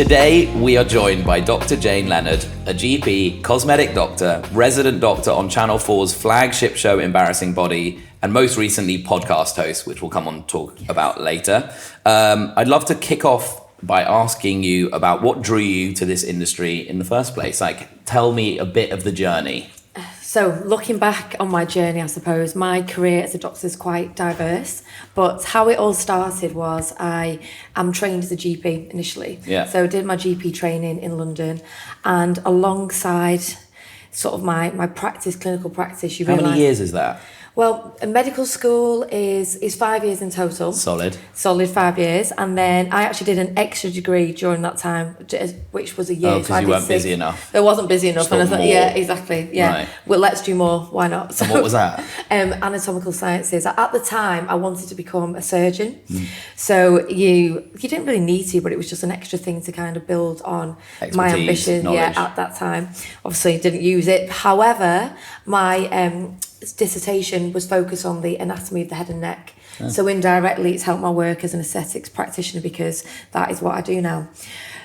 Today, we are joined by Dr. Jane Leonard, a GP, cosmetic doctor, resident doctor on Channel 4's flagship show, Embarrassing Body, and most recently, podcast host, which we'll come on and talk about later. I'd love to kick off by asking you about what drew you to this industry in the first place. Like, tell me a bit of the journey. So looking back on my journey, I suppose, my career as a doctor is quite diverse, but how it all started was I am trained as a GP initially. Yeah. So I did my GP training in London, and alongside sort of my practice, clinical practice, you realise... How many years is that? Well, a medical school is 5 years in total. Solid 5 years. And then I actually did an extra degree during that time, which was a year. Oh, because you weren't busy enough. It wasn't busy enough. And I thought, more. yeah, exactly. Yeah. Right. Well, let's do more. Why not? So, And what was that? Anatomical sciences. At the time, I wanted to become a surgeon. So you didn't really need to, but it was just an extra thing to kind of build on my ambition. Knowledge. Yeah, at that time. Obviously, didn't use it. However, my... dissertation was focused on the anatomy of the head and neck. So indirectly it's helped my work as an aesthetics practitioner because that is what I do now.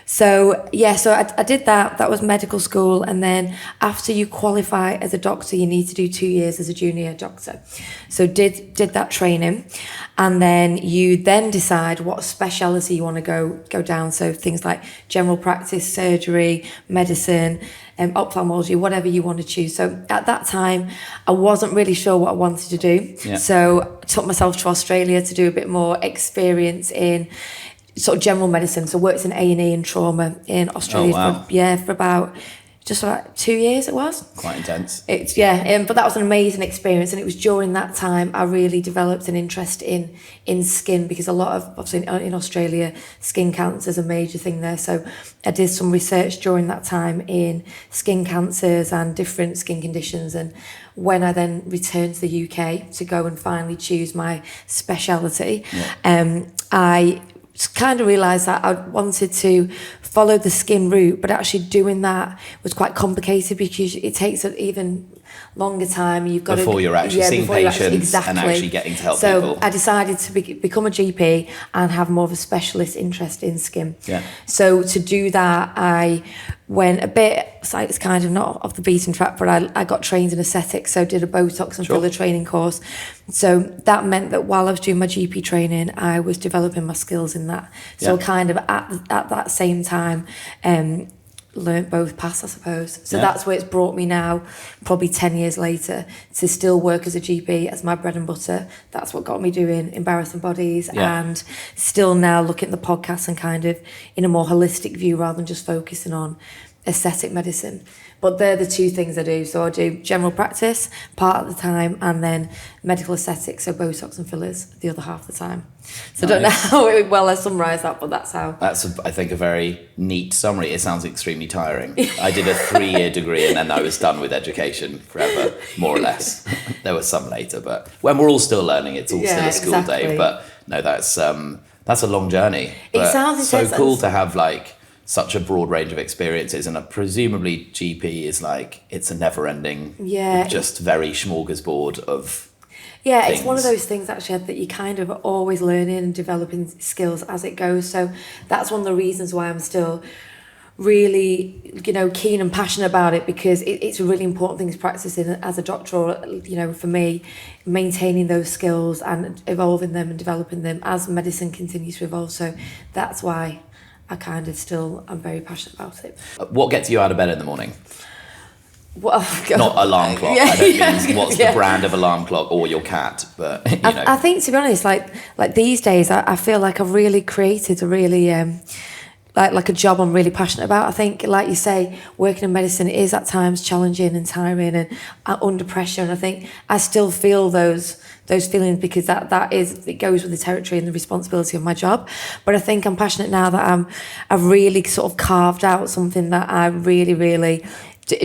So I did that. That was medical school, and then after you qualify as a doctor, you need to do 2 years as a junior doctor. So did that training, and then you then decide what speciality you want to go down. So things like general practice, surgery, medicine, ophthalmology, whatever you want to choose. So at that time, I wasn't really sure what I wanted to do. Yeah. So I took myself to Australia to do a bit more experience in sort of general medicine. So worked in A&E and trauma in Australia for about 2 years. It was quite intense. But that was an amazing experience, and it was during that time I really developed an interest in skin, because a lot of, obviously in Australia, skin cancer is a major thing there. So I did some research during that time in skin cancers and different skin conditions, and when I then returned to the UK to go and finally choose my speciality, I kind of realised that I wanted to follow the skin route, but actually doing that was quite complicated because it takes an even longer time. You've got before you're actually seeing patients and actually getting to help people. So I decided to become a GP and have more of a specialist interest in skin. Yeah. So to do that, I went a bit, it's kind of not off the beaten track, but I got trained in aesthetics, so did a Botox and filler training course. So that meant that while I was doing my GP training, I was developing my skills in that. So kind of at that same time, learnt both paths, I suppose. So that's where it's brought me now, probably 10 years later, to still work as a GP as my bread and butter. That's what got me doing Embarrassing Bodies, and still now looking at the podcast and kind of in a more holistic view rather than just focusing on aesthetic medicine. But they're the two things I do. So I do general practice part of the time, and then medical aesthetics, so Botox and fillers the other half of the time. So I don't know how well I summarise that, but that's how. That's, I think, a very neat summary. It sounds extremely tiring. I did a 3-year degree and then I was done with education forever, more or less. There was some later, but when we're all still learning, it's all still a school day. But no, that's a long journey. It sounds so intense. cool to have such a broad range of experiences, and presumably GP is it's a never-ending, just very smorgasbord of things. It's one of those things actually that you kind of always learning and developing skills as it goes. So that's one of the reasons why I'm still really, keen and passionate about it, because it's a really important thing to practice in as a doctor, or, for me, maintaining those skills and evolving them and developing them as medicine continues to evolve. So that's why I'm very passionate about it. What gets you out of bed in the morning? Well, not alarm clock. I don't mean what's the brand of alarm clock or your cat, but I think, to be honest, like these days, I feel like I've really created a really like a job I'm really passionate about. I think, like you say, working in medicine is at times challenging and tiring and under pressure, and I think I still feel those feelings, because it goes with the territory and the responsibility of my job. But I think I'm passionate now that I've really sort of carved out something that I really, really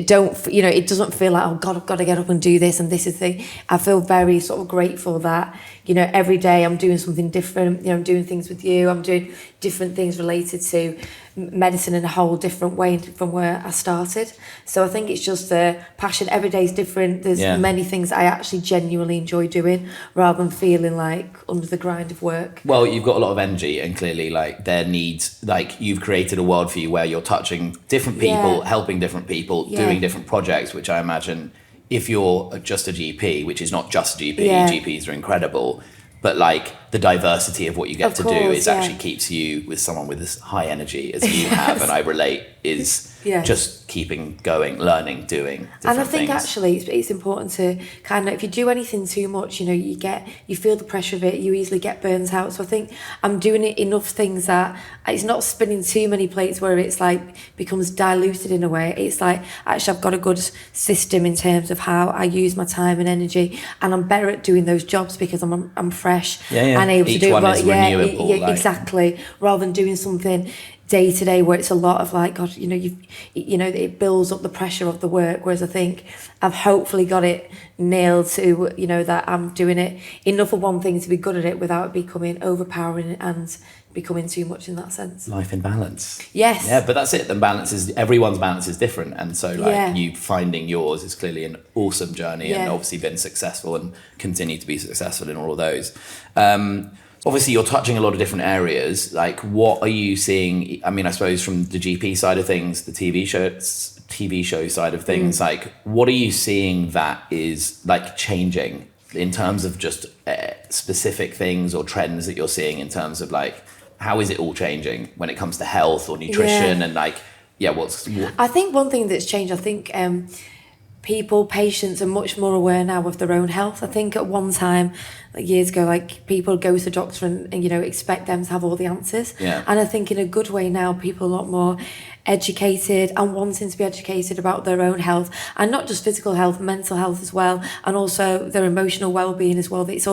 don't, it doesn't feel like, oh God, I've got to get up and do this and this is the thing. I feel very sort of grateful that, every day I'm doing something different. I'm doing things with you. I'm doing different things related to medicine in a whole different way from where I started. So I think it's just the passion. Every day is different. There's many things I actually genuinely enjoy doing rather than feeling like under the grind of work. Well, you've got a lot of energy, and clearly like their needs, like you've created a world for you where you're touching different people, helping different people, doing different projects, which I imagine if you're just a GP, which is not just a GP, GPs are incredible, but like the diversity of what you get to do is actually keeps you with someone with as high energy as you have, and I relate, is just keeping going, learning, doing different And I think things. actually it's important to kind of, if you do anything too much, you know, you feel the pressure of it, you easily get burnt out. So I think I'm doing it enough things that it's not spinning too many plates where it's like becomes diluted in a way. It's like, actually I've got a good system in terms of how I use my time and energy, and I'm better at doing those jobs because I'm fresh and able Each to do one it. is renewable, like. Exactly. Rather than doing something day to day where it's a lot of like, God, you know, it builds up the pressure of the work. Whereas I think I've hopefully got it nailed to, you know, that I'm doing it enough of one thing to be good at it without it becoming overpowering and becoming too much in that sense. Life in balance. Yes. Yeah, but that's it. The everyone's balance is different, and so like you finding yours is clearly an awesome journey, and obviously been successful and continue to be successful in all of those. Obviously, you're touching a lot of different areas. Like, what are you seeing? I mean, I suppose from the GP side of things, the TV show side of things, like, what are you seeing that is like changing in terms of just specific things or trends that you're seeing in terms of like, how is it all changing when it comes to health or nutrition and like, I think one thing that's changed, I think patients are much more aware now of their own health. I think at one time, like years ago, like people go to the doctor and you know, expect them to have all the answers. And I think in a good way now, people are a lot more educated and wanting to be educated about their own health, and not just physical health, mental health as well, and also their emotional well-being as well. It's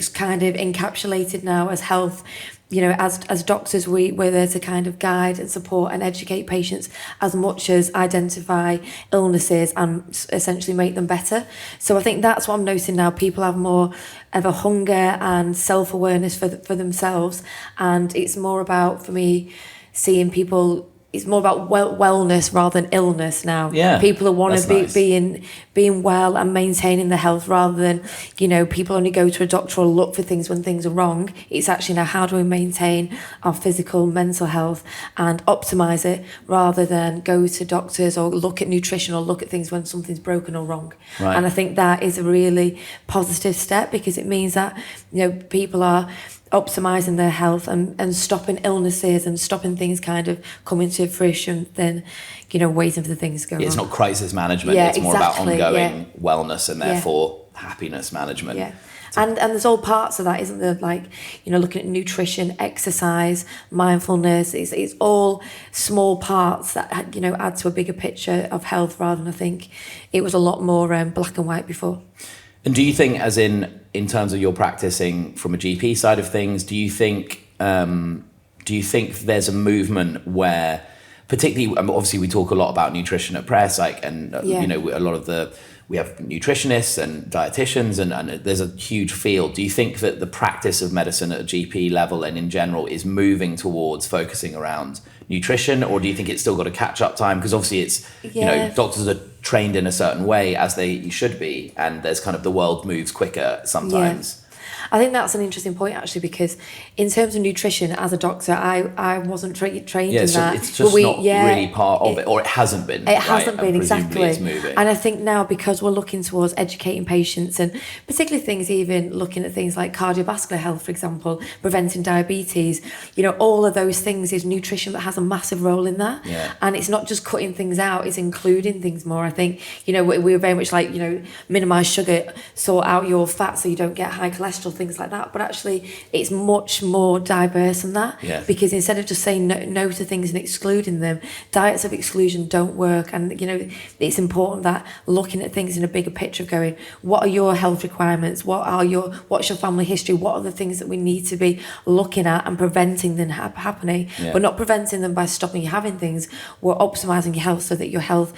kind of encapsulated now as health. You know, as doctors, we're there to kind of guide and support and educate patients as much as identify illnesses and essentially make them better. So I think that's what I'm noticing now. People have more of a hunger and self-awareness for themselves, and it's more about, for me, seeing people. It's more about wellness rather than illness now. People want to be being well and maintaining their health rather than, you know, people only go to a doctor or look for things when things are wrong. It's actually now, how do we maintain our physical, mental health and optimize it rather than go to doctors or look at nutrition or look at things when something's broken or wrong. And I think that is a really positive step, because it means that, you know, people are optimizing their health and stopping illnesses and stopping things kind of coming to fruition than, you know, waiting for the things to go wrong. It's not crisis management, it's more about ongoing wellness and therefore happiness management. And there's all parts of that, isn't there? Like, you know, looking at nutrition, exercise, mindfulness, it's all small parts that, you know, add to a bigger picture of health, rather than, I think it was a lot more black and white before. And do you think, as in terms of your practicing from a GP side of things, do you think there's a movement where, particularly, obviously we talk a lot about nutrition at Press, like, and you know, a lot of we have nutritionists and dietitians, and there's a huge field. Do you think that the practice of medicine at a GP level and in general is moving towards focusing around nutrition, or do you think it's still got a catch-up time? Because obviously it's, you know, doctors are trained in a certain way, as they should be, and there's kind of, the world moves quicker sometimes. I think that's an interesting point, actually, because in terms of nutrition, as a doctor, I wasn't trained in that. It's just not really part of it, or it hasn't been. It hasn't been, exactly. It's moving. And I think now, because we're looking towards educating patients, and particularly things, even looking at things like cardiovascular health, for example, preventing diabetes, you know, all of those things, is nutrition that has a massive role in that. And it's not just cutting things out, it's including things more. I think, you know, we're very much like, you know, minimise sugar, sort out your fat so you don't get high cholesterol, things like that. But actually, it's much more diverse than that, because instead of just saying no to things and excluding them, diets of exclusion don't work. And, you know, it's important that looking at things in a bigger picture of going, what are your health requirements, what's your family history, what are the things that we need to be looking at and preventing them happening. We're not preventing them by stopping you having things, we're optimizing your health so that your health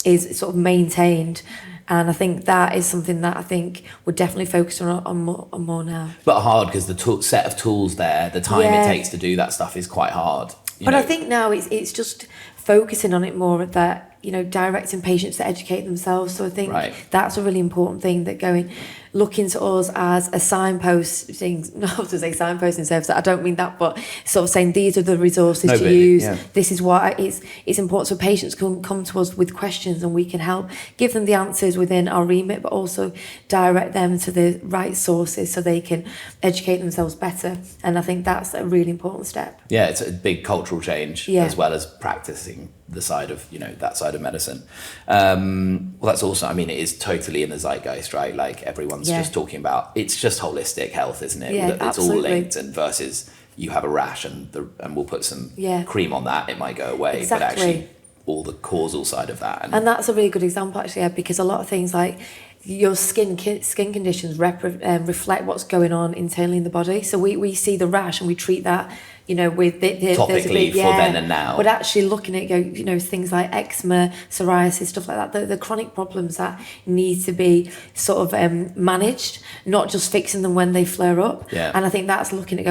is sort of maintained. And I think that is something that I think we're definitely focused on more now. But hard, because the set of tools there, the time it takes to do that stuff is quite hard. I think now it's just focusing on it more, that, directing patients to educate themselves. So I think that's a really important thing, that looking to us as a signposting, not to say signposting service, I don't mean that, but sort of saying these are the resources to use. Yeah. This is what it's important, so patients can come to us with questions and we can help give them the answers within our remit, but also direct them to the right sources so they can educate themselves better. And I think that's a really important step. Yeah, it's a big cultural change as well as practicing the side of, that side of medicine. Well, that's also, it is totally in the zeitgeist, right? Like everyone's just talking about, it's just holistic health, isn't it? Yeah, it's absolutely. all linked, and versus you have a rash and we'll put some cream on that, it might go away. Exactly. But actually all the causal side of that. And that's a really good example, actually, because a lot of things like your skin conditions reflect what's going on internally in the body. So we see the rash and we treat that, with topically for then and now. But actually looking at things like eczema, psoriasis, stuff like that, the chronic problems that need to be sort of managed, not just fixing them when they flare up. Yeah. And I think that's looking at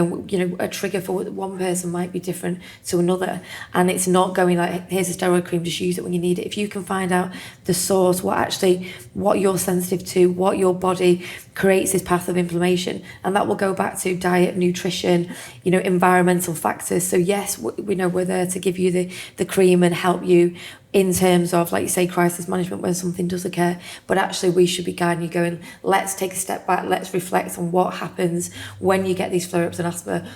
a trigger for one person might be different to another, and it's not going like, here's a steroid cream, just use it when you need it. If you can find out the source, what you're sensitive to, what your body creates this path of inflammation, and that will go back to diet, nutrition, environmental factors. So yes, we know we're there to give you the cream and help you in terms of, like you say, crisis management when something does occur. But actually we should be guiding you, going, let's take a step back, let's reflect on what happens when you get these flare-ups and asthma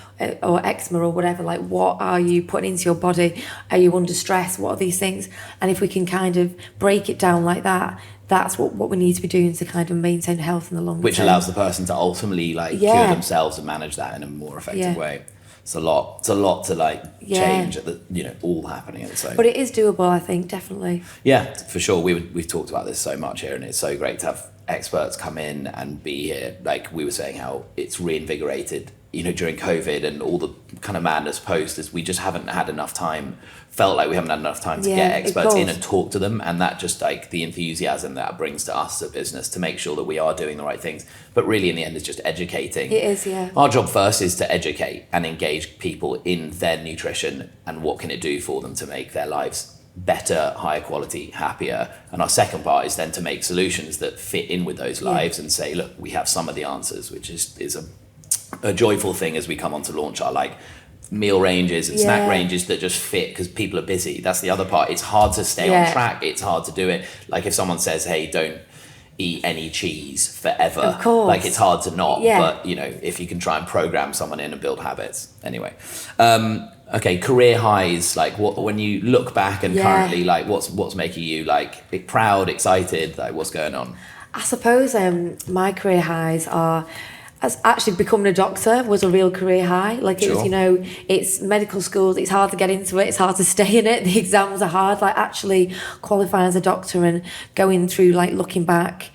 or eczema or whatever. Like, what are you putting into your body? Are you under stress? What are these things? And if we can kind of break it down like that, that's what we need to be doing to kind of maintain health in the long term. Which allows the person to ultimately cure themselves and manage that in a more effective way. It's a lot to change at the, all happening at the same. But it is doable, I think, definitely. Yeah, for sure. We've talked about this so much here, and it's so great to have experts come in and be here. Like we were saying, how it's reinvigorated, during COVID and all the kind of madness post, is we just haven't had enough time. Felt like we haven't had enough time to get experts in and talk to them, and that just the enthusiasm that brings to us as a business to make sure that we are doing the right things. But really in the end it's just educating. It is, yeah. Our job first is to educate and engage people in their nutrition and what can it do for them to make their lives better, higher quality, happier. And our second part is then to make solutions that fit in with those lives and say, look, we have some of the answers, which is a joyful thing as we come on to launch our meal ranges and snack ranges that just fit, because people are busy. That's the other part. It's hard to stay on track. It's hard to do it. Like if someone says, hey, don't eat any cheese forever, of course, it's hard to not. But if you can try and program someone in and build habits. Anyway, okay, career highs, what when you look back and currently, what's making you proud, excited, what's going on? I suppose my career highs are, as actually becoming a doctor was a real career high. It's medical schools, it's hard to get into it, it's hard to stay in it, the exams are hard. Actually qualifying as a doctor and going through, looking back,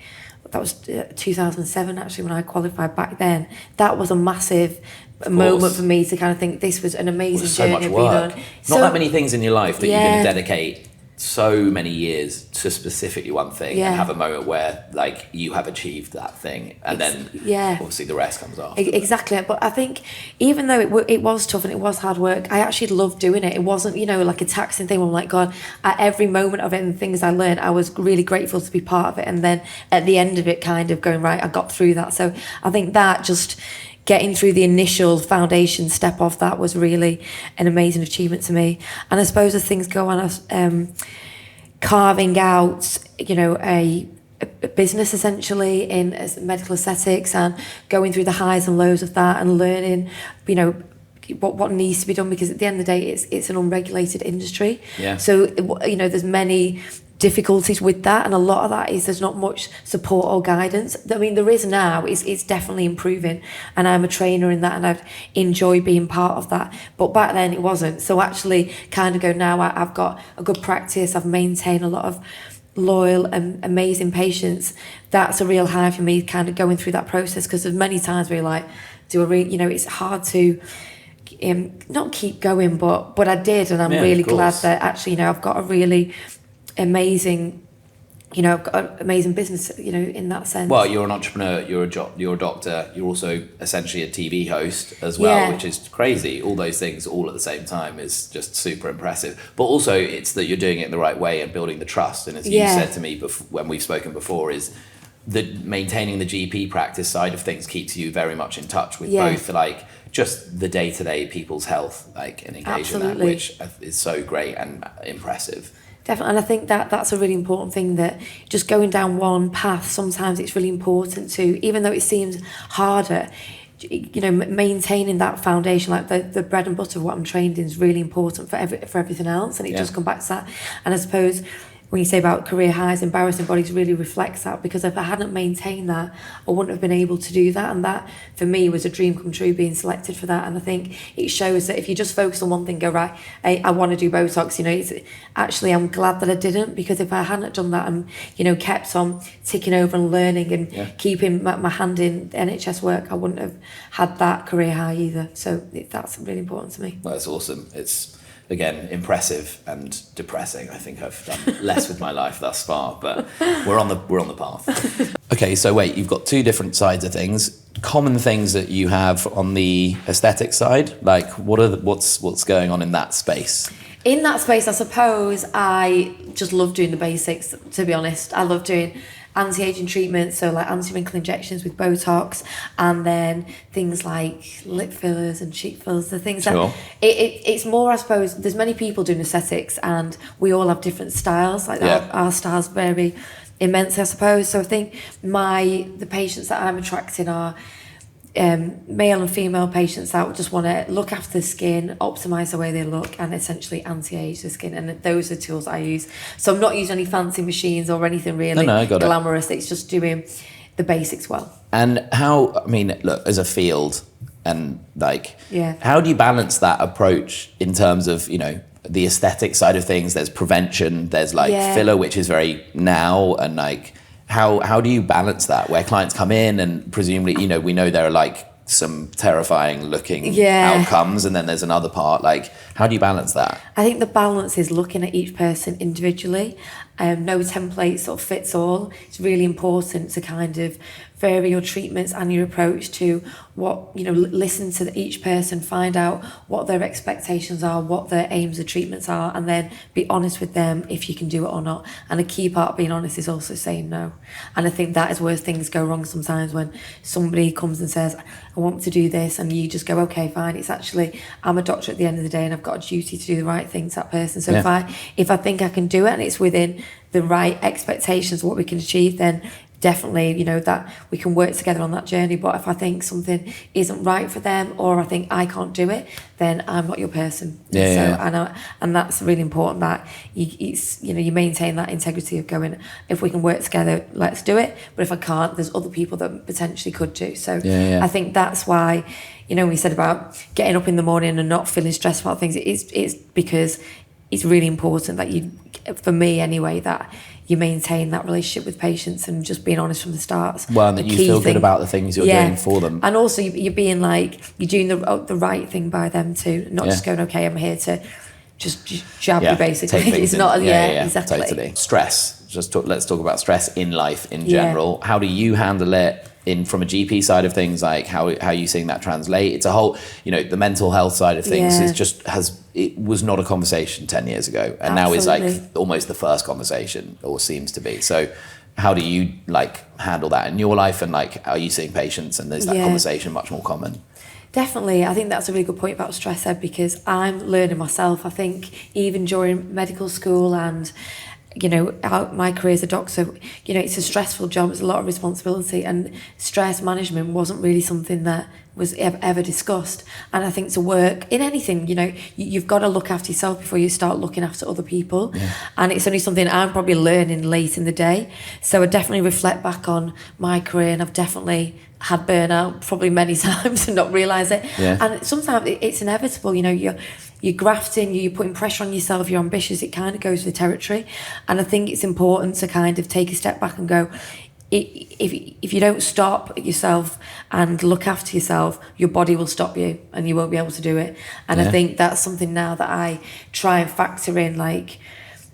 that was 2007 actually when I qualified back then. That was a massive moment for me to kind of think this was an amazing journey. So much work. Not that many things in your life that you're going to dedicate so many years to specifically one thing and have a moment where you have achieved that thing, and then obviously the rest comes after. Exactly. But I think even though it was tough and it was hard work, I actually loved doing it. It wasn't a taxing thing. I'm God, at every moment of it and things I learned, I was really grateful to be part of it, and then at the end of it kind of going, right, I got through that. So I think that just getting through the initial foundation step of that was really an amazing achievement to me. And I suppose as things go on, carving out, a business essentially in medical aesthetics, and going through the highs and lows of that and learning, what needs to be done, because at the end of the day, it's an unregulated industry. Yeah. So, there's many difficulties with that, and a lot of that is there's not much support or guidance. There is now, it's definitely improving, and I'm a trainer in that and I enjoy being part of that, but back then it wasn't. So actually kind of go now, I've got a good practice, I've maintained a lot of loyal and amazing patients. That's a real high for me, kind of going through that process, because there's many times where it's hard to not keep going, but I did, and I'm really glad that actually I've got a really amazing I've got an amazing business, in that sense. Well, you're an entrepreneur, you're a doctor, you're also essentially a TV host as well, which is crazy. All those things all at the same time is just super impressive. But also it's that you're doing it in the right way and building the trust. And as you said to me when we've spoken before, is that maintaining the GP practice side of things keeps you very much in touch with both like just the day-to-day people's health, like, and engage in that, which is so great and impressive. Definitely, and I think that's a really important thing, that just going down one path, sometimes it's really important to, even though it seems harder, maintaining that foundation, like the bread and butter of what I'm trained in, is really important for everything else, and it does come back to that. And I suppose when you say about career highs, embarrassing bodies really reflects that, because if I hadn't maintained that, I wouldn't have been able to do that. And that, for me, was a dream come true, being selected for that. And I think it shows that if you just focus on one thing, go, right, I want to do Botox, it's actually, I'm glad that I didn't, because if I hadn't done that and, kept on ticking over and learning and keeping my hand in NHS work, I wouldn't have had that career high either. So that's really important to me. Well, that's awesome. It's, again, impressive and depressing. I think I've done less with my life thus far, but we're on the path. Okay, so wait, you've got two different sides of things. Common things that you have on the aesthetic side, like what's going on in that space? In that space, I suppose I just love doing the basics, to be honest. I love doing anti-aging treatments, so like anti-wrinkle injections with Botox, and then things like lip fillers and cheek fillers, the things that it's more, I suppose, there's many people doing aesthetics and we all have different styles, like our styles vary immensely, I suppose. So I think the patients that I'm attracting are male and female patients that just want to look after the skin, optimize the way they look, and essentially anti-age the skin. And those are tools I use. So I'm not using any fancy machines or anything really glamorous. It's just doing the basics well. And look, as a field, and like, how do you balance that approach in terms of, the aesthetic side of things? There's prevention, there's filler, which is very now, and like, How do you balance that, where clients come in and presumably, we know there are like some terrifying looking outcomes, and then there's another part, like, how do you balance that? I think the balance is looking at each person individually. No template sort of fits all. It's really important to kind of vary your treatments and your approach to what, listen to each person, find out what their expectations are, what their aims of treatments are, and then be honest with them if you can do it or not. And a key part of being honest is also saying no. And I think that is where things go wrong sometimes, when somebody comes and says, I want to do this, and you just go, okay, fine. It's actually, I'm a doctor at the end of the day and I've got a duty to do the right thing to that person. So if I think I can do it and it's within the right expectations of what we can achieve, then definitely, that we can work together on that journey. But if I think something isn't right for them, or I think I can't do it, then I'm not your person. And that's really important, that you maintain that integrity of going, if we can work together, let's do it. But if I can't, there's other people that potentially could do. So I think that's why, we said about getting up in the morning and not feeling stressed about things, it's because it's really important that for me anyway, that you maintain that relationship with patients and just being honest from the start. Well, and that you feel good about the things you're doing for them. And also you're being like, you're doing the right thing by them too, not just going, okay, I'm here to just jab you basically. It's not, exactly. Totally. Stress. Let's talk about stress in life in general. How do you handle it? From a GP side of things, like how are you seeing that translate? It's a whole, the mental health side of things it was not a conversation 10 years ago, and now it's like almost the first conversation, or seems to be. So how do you handle that in your life, and are you seeing patients, and is that conversation much more common? Definitely. I think that's a really good point about stress, Ed, because I'm learning myself. I think even during medical school and my career as a doctor, it's a stressful job. It's a lot of responsibility, and stress management wasn't really something that was ever discussed. And I think to work in anything, you've got to look after yourself before you start looking after other people. And it's only something I'm probably learning late in the day. So I definitely reflect back on my career, and I've definitely had burnout probably many times and not realise it. And sometimes it's inevitable. You're grafting, you're putting pressure on yourself, you're ambitious, it kind of goes with the territory. And I think it's important to kind of take a step back and go, if you don't stop yourself and look after yourself, your body will stop you and you won't be able to do it. And I think that's something now that I try and factor in,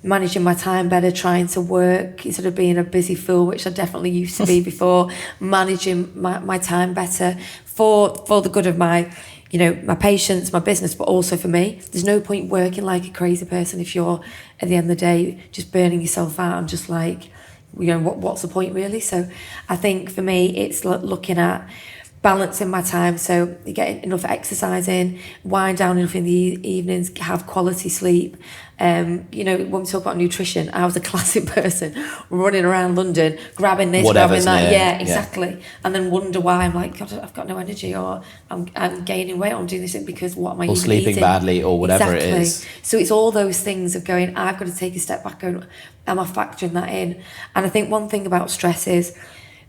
managing my time better, trying to work instead of being a busy fool, which I definitely used to be before, managing my time better for the good of my, my patients, my business, but also for me. There's no point working like a crazy person if you're, at the end of the day, just burning yourself out and just like, what's the point really? So I think for me, it's looking at balancing my time, so you get enough exercise in, wind down enough in the evenings, have quality sleep. When we talk about nutrition, I was a classic person running around London, grabbing this, Whatever's grabbing that. near. Yeah, exactly. Yeah. And then wonder why I'm like, God, I've got no energy, or I'm gaining weight, or I'm doing this because what am I or even sleeping eating? badly, or whatever exactly. it is. So it's all those things of going, I've got to take a step back, going, am I factoring that in? And I think one thing about stress is,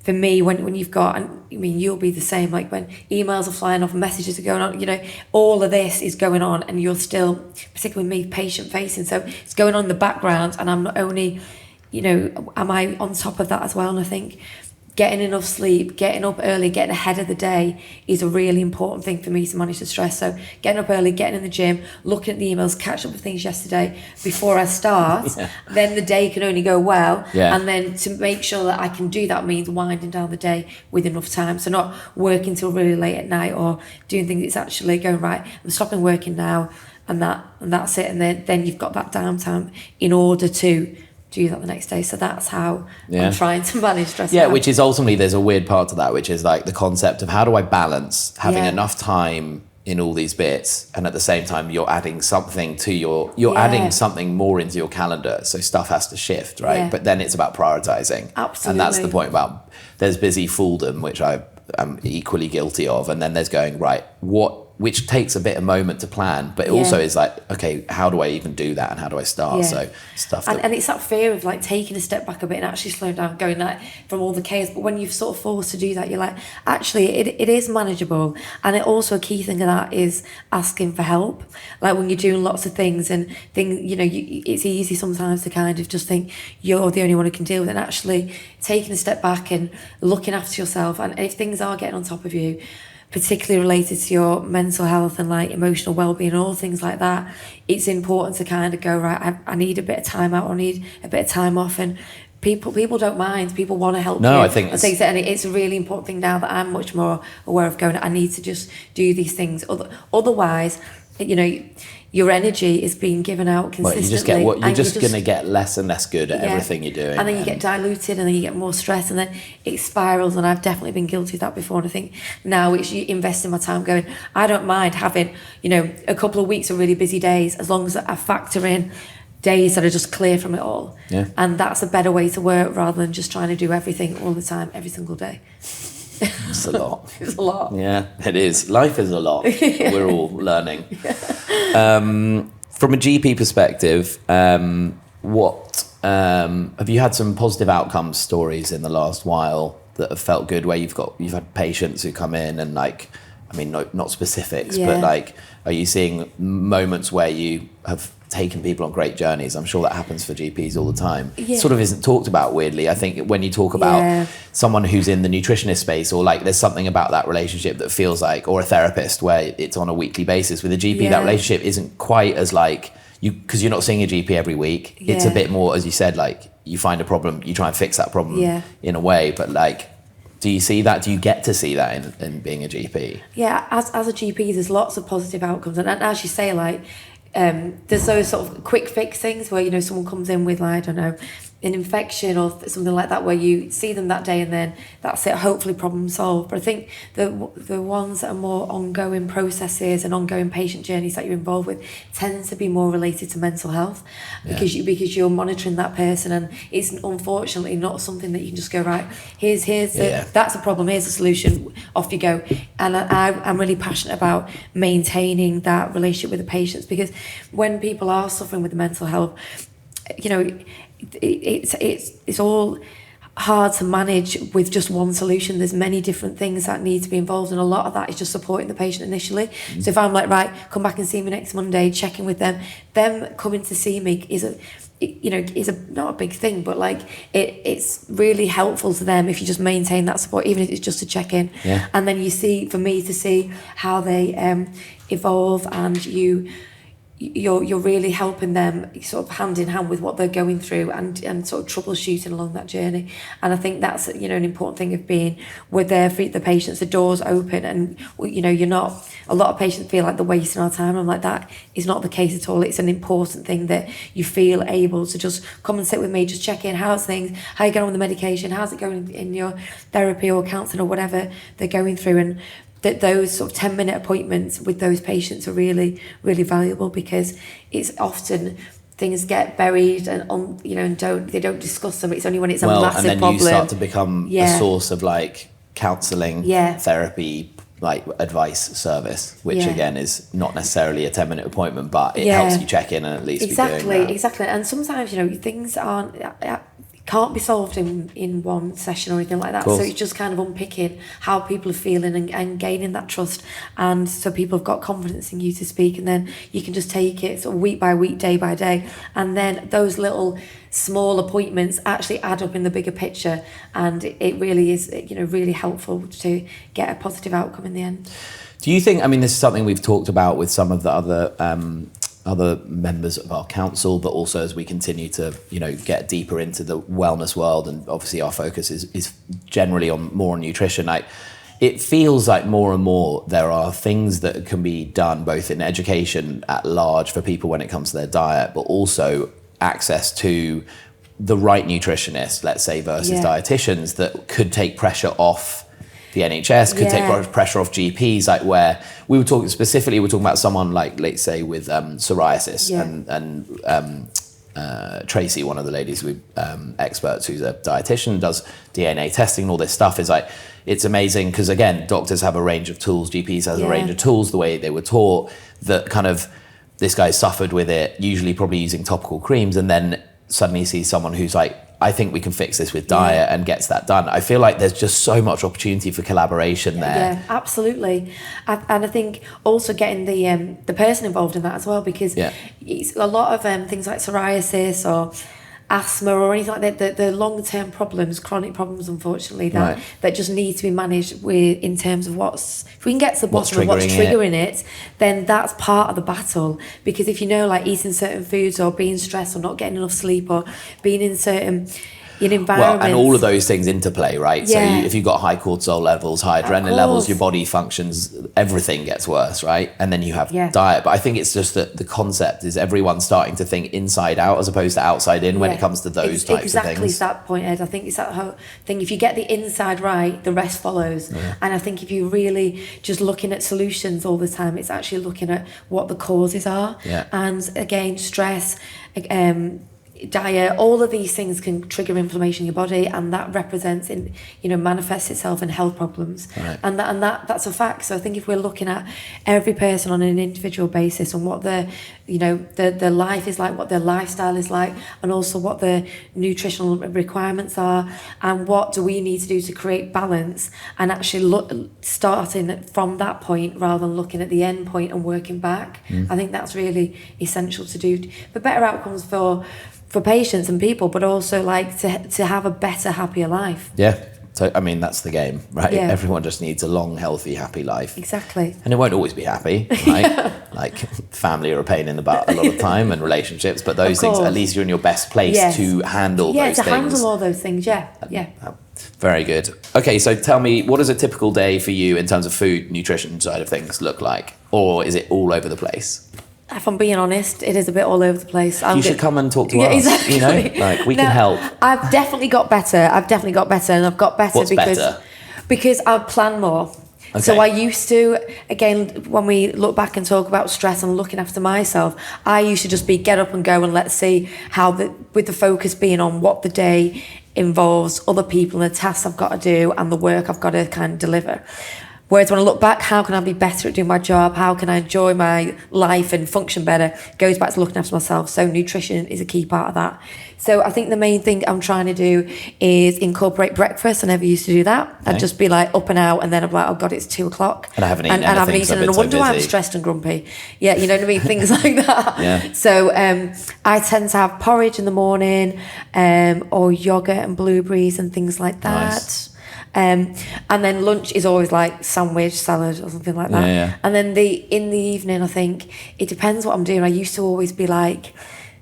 for me, when you've got, and I mean, you'll be the same, like when emails are flying off, messages are going on, all of this is going on, and you're still, particularly me, patient facing. So it's going on in the background, and I'm not only, am I on top of that as well? And I think getting enough sleep, getting up early, getting ahead of the day is a really important thing for me to manage the stress. So getting up early, getting in the gym, looking at the emails, catch up with things yesterday before I start, then the day can only go well. Yeah. And then to make sure that I can do that means winding down the day with enough time. So not working till really late at night, or doing things that's actually going, right, I'm stopping working now, and that's it. And then you've got that downtime in order to do that the next day. So that's how I'm trying to manage stress. Yeah, which is ultimately, there's a weird part to that, which is like the concept of how do I balance having enough time in all these bits, and at the same time you're adding something to adding something more into your calendar, so stuff has to shift, right? But then it's about prioritizing. Absolutely. And that's the point about, there's busy fooldom, which I am equally guilty of, and then there's going, right, which takes a bit of moment to plan, but it also is like, okay, how do I even do that, and how do I start? So stuff and it's that fear of like taking a step back a bit and actually slowing down, going like from all the chaos. But when you've sort of forced to do that, you're like, actually it is manageable. And it also, a key thing of that is asking for help. Like when you're doing lots of things and things, it's easy sometimes to kind of just think you're the only one who can deal with it, and actually taking a step back and looking after yourself. And if things are getting on top of you, particularly related to your mental health and like emotional well-being and all things like that, it's important to kind of go, right, I need a bit of time out, or I need a bit of time off. And people don't mind. People want to help you. I think and it's a really important thing now that I'm much more aware of, going, I need to just do these things. Otherwise, your energy is being given out consistently. You're just going to get less and less good at everything you're doing. And then you get diluted, and then you get more stress, and then it spirals. And I've definitely been guilty of that before. And I think now it's investing my time going, I don't mind having, a couple of weeks of really busy days, as long as I factor in days that are just clear from it all. Yeah. And that's a better way to work, rather than just trying to do everything all the time, every single day. It's a lot. It's a lot. Yeah, it is. Life is a lot. We're all learning. From a GP perspective, what have you had some positive outcome stories in the last while that have felt good, where you've had patients who come in and like, I mean, not specifics, but like, are you seeing moments where you have taken people on great journeys? I'm sure that happens for GPs all the time. It sort of isn't talked about, weirdly. I think when you talk about someone who's in the nutritionist space, or like there's something about that relationship that feels like, or a therapist where it's on a weekly basis. With a GP, that relationship isn't quite as like, because you're not seeing a GP every week. It's a bit more, as you said, like you find a problem, you try and fix that problem in a way, but like, do you see that? Do you get to see that in being a GP? Yeah, as a GP, there's lots of positive outcomes. And as you say, like, there's those sort of quick fix things where, someone comes in with, like, I don't know, an infection or something like that, where you see them that day and then that's it, hopefully problem solved. But I think the ones that are more ongoing processes and ongoing patient journeys that you're involved with tend to be more related to mental health, because you're monitoring that person, and it's unfortunately not something that you can just go, right, here's that's a problem, here's a solution, off you go. And I'm really passionate about maintaining that relationship with the patients, because when people are suffering with mental health, it's all hard to manage with just one solution. There's many different things that need to be involved, and a lot of that is just supporting the patient initially. So if I'm like, right, come back and see me next Monday, checking with them coming to see me is not a big thing, but like it's really helpful to them if you just maintain that support, even if it's just to check in. And then you see, for me to see how they evolve, and you're really helping them sort of hand in hand with what they're going through and sort of troubleshooting along that journey. And I think that's, you know, an important thing of being with there for the patients, the doors open, and, you know, you're not, a lot of patients feel like they're wasting our time. I'm like, that is not the case at all. It's an important thing that you feel able to just come and sit with me, just check in, how's things, how you get on with the medication, how's it going in your therapy or counselling or whatever they're going through. And that those sort of 10-minute appointments with those patients are really, really valuable, because it's often things get buried and you know, and they don't discuss them. It's only when it's a massive problem. And then you start to become a source of like counselling, therapy, like advice service, which again is not necessarily a 10-minute appointment, but it helps you check in and at least be doing that. Exactly. And sometimes, you know, things can't be solved in one session or anything like that. So it's just kind of unpicking how people are feeling and gaining that trust, and so people have got confidence in you to speak, and then you can just take it sort of week by week, day by day, and then those little small appointments actually add up in the bigger picture, and it really is, you know, really helpful to get a positive outcome in the end. Do you think, I mean, this is something we've talked about with some of the other members of our council, but also as we continue to, you know, get deeper into the wellness world, and obviously our focus is generally on more on nutrition. Like, it feels like more and more there are things that can be done both in education at large for people when it comes to their diet, but also access to the right nutritionist, let's say, versus dietitians, that could take pressure off the NHS, could take pressure off GPs, like where we're talking about someone like, let's say, with psoriasis, and Tracy, one of the ladies we experts who's a dietitian, does DNA testing and all this stuff, is like, it's amazing, because again, doctors have a range of tools, GPs has a range of tools, the way they were taught, that kind of, this guy suffered with it, usually probably using topical creams, and then suddenly sees someone who's like, I think we can fix this with diet, and gets that done. I feel like there's just so much opportunity for collaboration there. Yeah, absolutely. And I think also getting the person involved in that as well, because it's a lot of things like psoriasis or asthma or anything like that, the long-term problems, chronic problems, unfortunately, that just need to be managed with, in terms of if we can get to the bottom of what's triggering it, then that's part of the battle. Because if you know, like eating certain foods or being stressed or not getting enough sleep or being in certain environments. Well, and all of those things interplay, right? So if you've got high cortisol levels, high adrenaline levels, your body functions, everything gets worse, right? And then you have diet. But I think it's just that the concept is everyone's starting to think inside out as opposed to outside in when it comes to those types of things. Exactly that point, Ed. I think it's that whole thing. If you get the inside right, the rest follows. And I think if you're really just looking at solutions all the time, it's actually looking at what the causes are. And again, stress, diet, all of these things can trigger inflammation in your body, and that represents in, you know, manifests itself in health problems. And that's a fact. So I think if we're looking at every person on an individual basis and what their life is like, what their lifestyle is like, and also what their nutritional requirements are, and what do we need to do to create balance, and actually starting from that point rather than looking at the end point and working back. I think that's really essential to do for better outcomes for patients and people, but also like to have a better, happier life. So, I mean, that's the game, right? Everyone just needs a long, healthy, happy life. Exactly. And it won't always be happy, right? Like, family are a pain in the butt a lot of time, and relationships, but those things, at least you're in your best place to handle those things. Yeah, to handle all those things, Very good. Okay, so tell me, what does a typical day for you in terms of food, nutrition side of things look like? Or is it all over the place? If I'm being honest, it is a bit all over the place. You should come and talk to us. Exactly. You know, like, we can help. I've definitely got better, and I've got better because I plan more. Okay. So I used to, again, when we look back and talk about stress and looking after myself, I used to just be get up and go, and let's see how with the focus being on what the day involves, other people and the tasks I've got to do and the work I've got to kind of deliver. Whereas when I look back, how can I be better at doing my job? How can I enjoy my life and function better? Goes back to looking after myself. So nutrition is a key part of that. So I think the main thing I'm trying to do is incorporate breakfast. I never used to do that. Okay. I'd just be like up and out, and then I'm like, oh God, it's 2:00. And I haven't eaten anything, and I wonder why I'm stressed and grumpy. Yeah, you know what I mean? Things like that. So I tend to have porridge in the morning, or yogurt and blueberries and things like that. Nice. And then lunch is always like sandwich, salad or something like that. Yeah. And then in the evening, I think it depends what I'm doing. I used to always be like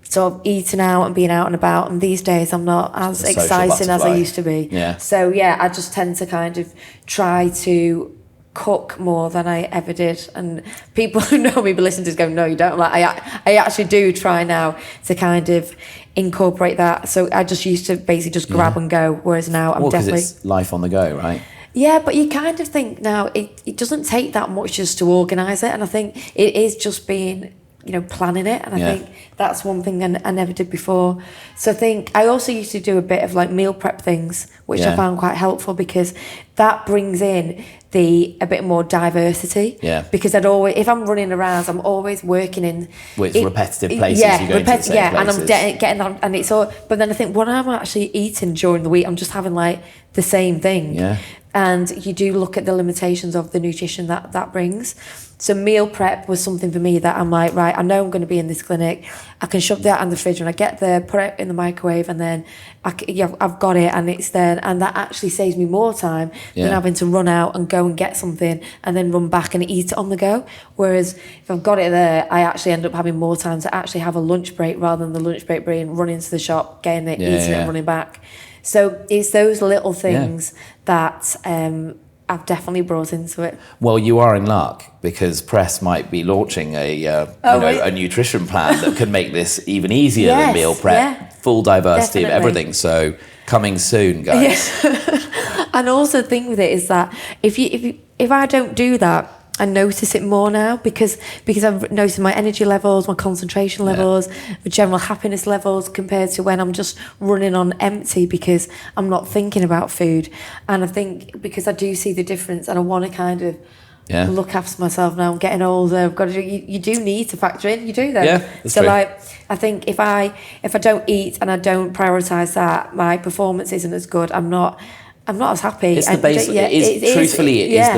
sort of eating out and being out and about, and these days I'm not as The social exciting as I butterfly. used to be. Yeah. So yeah, I just tend to kind of try to cook more than I ever did, and people who know me but listen to this go, no you don't. Like I actually do try now to kind of incorporate that. So I just used to basically just grab and go, whereas now I'm definitely, because it's life on the go, right? yeah, but you kind of think now it doesn't take that much just to organise it, and I think it is just being, you know, planning it, and I think that's one thing I never did before. So I think I also used to do a bit of like meal prep things, which I found quite helpful, because that brings in a bit more diversity. Yeah. Because I'd always, if I'm running around, I'm always working in repetitive places. Yeah, you go to the same and I'm places. getting on, and it's all. But then I think when I'm actually eating during the week, I'm just having like the same thing. Yeah. And you do look at the limitations of the nutrition that brings. So meal prep was something for me that I'm like, right, I know I'm going to be in this clinic. I can shove that in the fridge when I get there, put it in the microwave, and then I've got it and it's there. And that actually saves me more time than having to run out and go and get something and then run back and eat it on the go. Whereas if I've got it there, I actually end up having more time to actually have a lunch break, rather than the lunch break being running to the shop, getting it, eating it and running back. So it's those little things that I've definitely brought into it. Well, you are in luck, because Press might be launching a nutrition plan that can make this even easier than meal prep. Full diversity of everything. So coming soon, guys. And also the thing with it is that if I don't do that, I notice it more now, because I've noticed my energy levels, my concentration levels, my general happiness levels, compared to when I'm just running on empty because I'm not thinking about food. And I think because I do see the difference, and I want to kind of look after myself now. I'm getting older. I've got to do, you do need to factor in. You do though. Yeah, that's so true. like I think if I don't eat and I don't prioritise that, my performance isn't as good. I'm not as happy. It's the base. It is the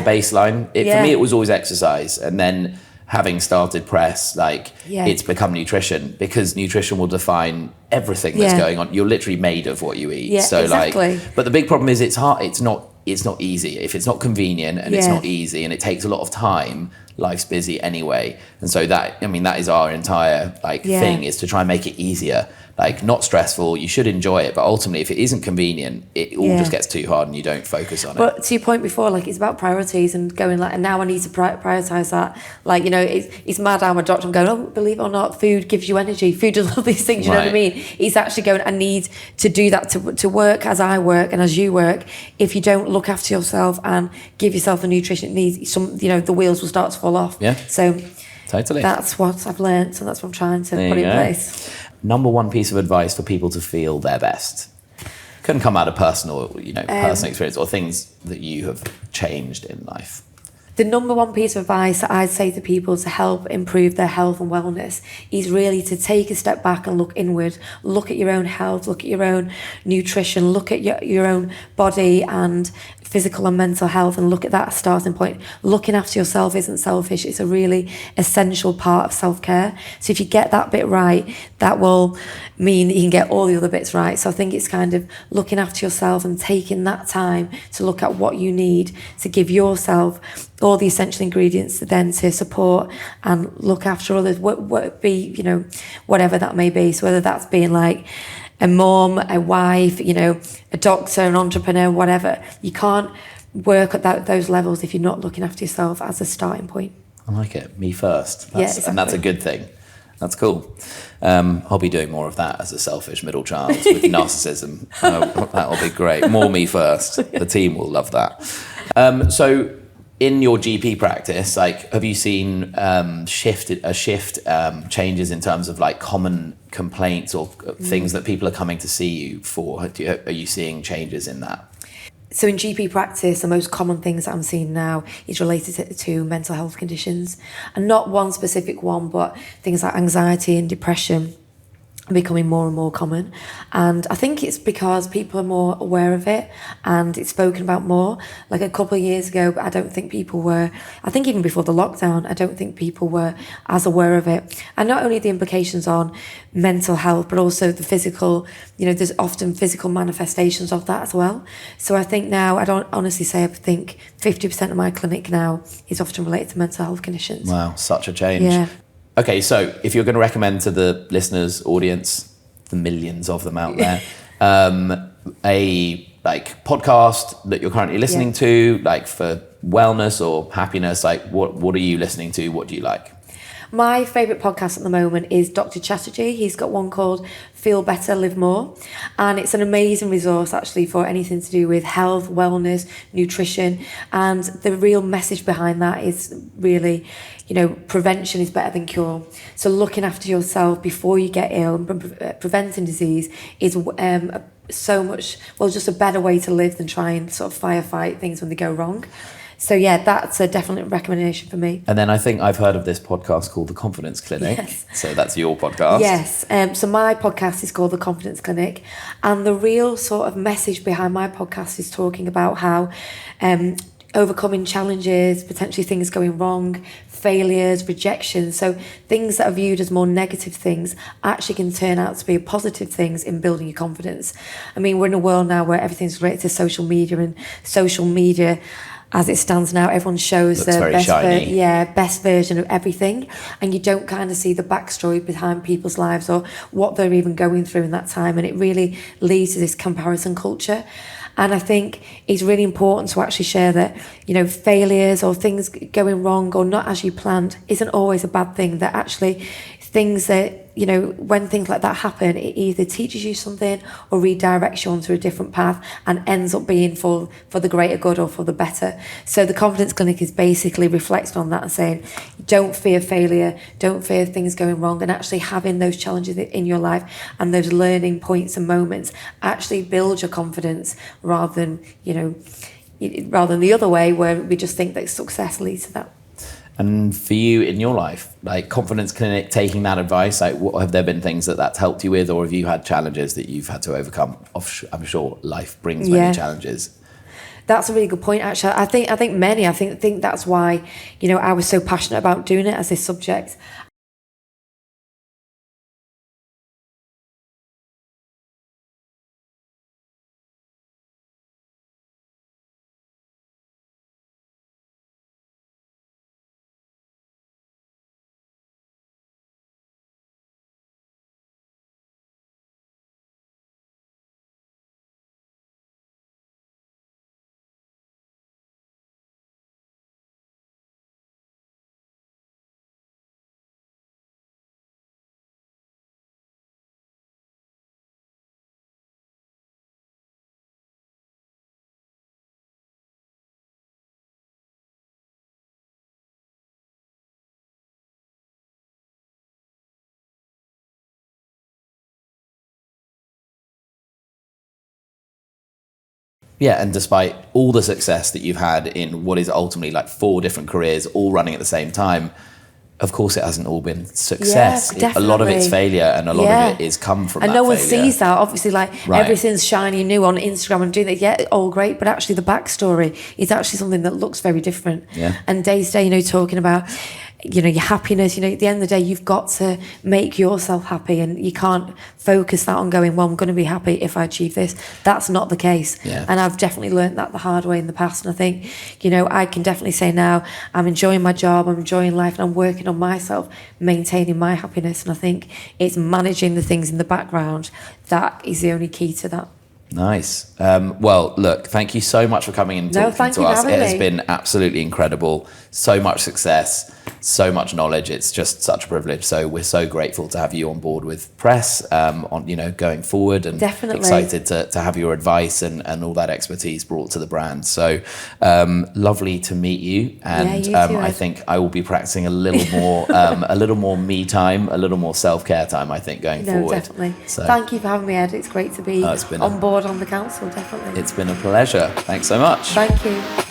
baseline. For me, it was always exercise, and then having started Press, it's become nutrition, because nutrition will define everything that's going on. You're literally made of what you eat. Yeah, so exactly. But the big problem is it's hard. It's not easy. If it's not convenient and it's not easy and it takes a lot of time, life's busy anyway. And so that is our entire thing, is to try and make it easier. Not stressful, you should enjoy it, but ultimately if it isn't convenient, it all just gets too hard and you don't focus on it. But to your point before, it's about priorities and going and now I need to prioritise that. It's mad how my doctor, I'm going, oh, believe it or not, food gives you energy, food does all these things, you know what I mean? He's actually going, I need to do that to work as I work and as you work. If you don't look after yourself and give yourself the nutrition it needs, the wheels will start to fall off. Yeah. So totally. That's what I've learned, so that's what I'm trying to put in place. Number one piece of advice for people to feel their best. Couldn't come out of personal experience or things that you have changed in life. The number one piece of advice that I'd say to people to help improve their health and wellness is really to take a step back and look inward. Look at your own health, look at your own nutrition, look at your own body and physical and mental health, and look at that starting point. Looking after yourself isn't selfish. It's a really essential part of self-care. So if you get that bit right, that will mean that you can get all the other bits right. So I think it's kind of looking after yourself and taking that time to look at what you need to give yourself all the essential ingredients then to support and look after others, whatever that may be. So whether that's being like a mom, a wife, a doctor, an entrepreneur, whatever. You can't work at those levels if you're not looking after yourself as a starting point. I like it. Me first. Exactly. And that's a good thing. That's cool. I'll be doing more of that as a selfish middle child with narcissism. That'll be great. More me first. The team will love that. So in your GP practice, have you seen changes in terms of common complaints or things that people are coming to see you for? Are you seeing changes in that? So in GP practice, the most common things that I'm seeing now is related to mental health conditions, and not one specific one, but things like anxiety and depression becoming more and more common, and I think it's because people are more aware of it and it's spoken about more. Like a couple of years ago, I don't think people were, I think even before the lockdown, I don't think people were as aware of it, and not only the implications on mental health but also the physical, there's often physical manifestations of that as well. So I think now, I don't honestly say, I think 50% of my clinic now is often related to mental health conditions. Wow, such a change. Yeah. Okay, so if you're going to recommend to the listeners, audience, the millions of them out there, a podcast that you're currently listening to, for wellness or happiness, what are you listening to? What do you like? My favourite podcast at the moment is Dr. Chatterjee. He's got one called Feel Better, Live More. And it's an amazing resource actually for anything to do with health, wellness, nutrition. And the real message behind that is really, prevention is better than cure. So looking after yourself before you get ill and preventing disease is so much, just a better way to live than try and sort of firefight things when they go wrong. So yeah, that's a definite recommendation for me. And then I think I've heard of this podcast called The Confidence Clinic. Yes. So that's your podcast. Yes. So my podcast is called The Confidence Clinic. And the real sort of message behind my podcast is talking about how overcoming challenges, potentially things going wrong, failures, rejection. So things that are viewed as more negative things actually can turn out to be positive things in building your confidence. I mean, we're in a world now where everything's related to social media, and social media, as it stands now, everyone shows their best version of everything, and you don't kind of see the backstory behind people's lives or what they're even going through in that time, and it really leads to this comparison culture. And I think it's really important to actually share that, failures or things going wrong or not as you planned isn't always a bad thing. That actually things that, when things like that happen, it either teaches you something or redirects you onto a different path and ends up being for the greater good or for the better. So the Confidence Clinic is basically reflecting on that and saying, don't fear failure, don't fear things going wrong, and actually having those challenges in your life and those learning points and moments actually build your confidence rather than the other way where we just think that success leads to that. And for you in your life, Confidence Clinic, taking that advice, what have there been things that's helped you with, or have you had challenges that you've had to overcome? I'm sure life brings many challenges. That's a really good point, actually. I think that's why, I was so passionate about doing it as this subject. Yeah, and despite all the success that you've had in what is ultimately 4 different careers, all running at the same time, of course it hasn't all been success. Yeah, a lot of it's failure, and a lot of it is come from and that no one failure. sees that. Obviously, everything's shiny and new on Instagram and doing that. Yeah, all great, but actually the backstory is actually something that looks very different. Yeah. And day to day, talking about your happiness, at the end of the day, you've got to make yourself happy, and you can't focus that on going, well, I'm going to be happy if I achieve this. That's not the case. Yeah. And I've definitely learned that the hard way in the past. And I think, I can definitely say now I'm enjoying my job, I'm enjoying life, and I'm working on myself, maintaining my happiness. And I think it's managing the things in the background that is the only key to that. Nice. Well, look, thank you so much for coming and talking to us. It has been absolutely incredible. So much success, so much knowledge. It's just such a privilege. So we're so grateful to have you on board with Press, on going forward, and definitely excited to have your advice and all that expertise brought to the brand. So lovely to meet you. And you too, I think I will be practicing a little more me time, a little more self-care time, I think, going forward. Definitely. So thank you for having me, Ed. It's great to be on board on the council, definitely. It's been a pleasure. Thanks so much. Thank you.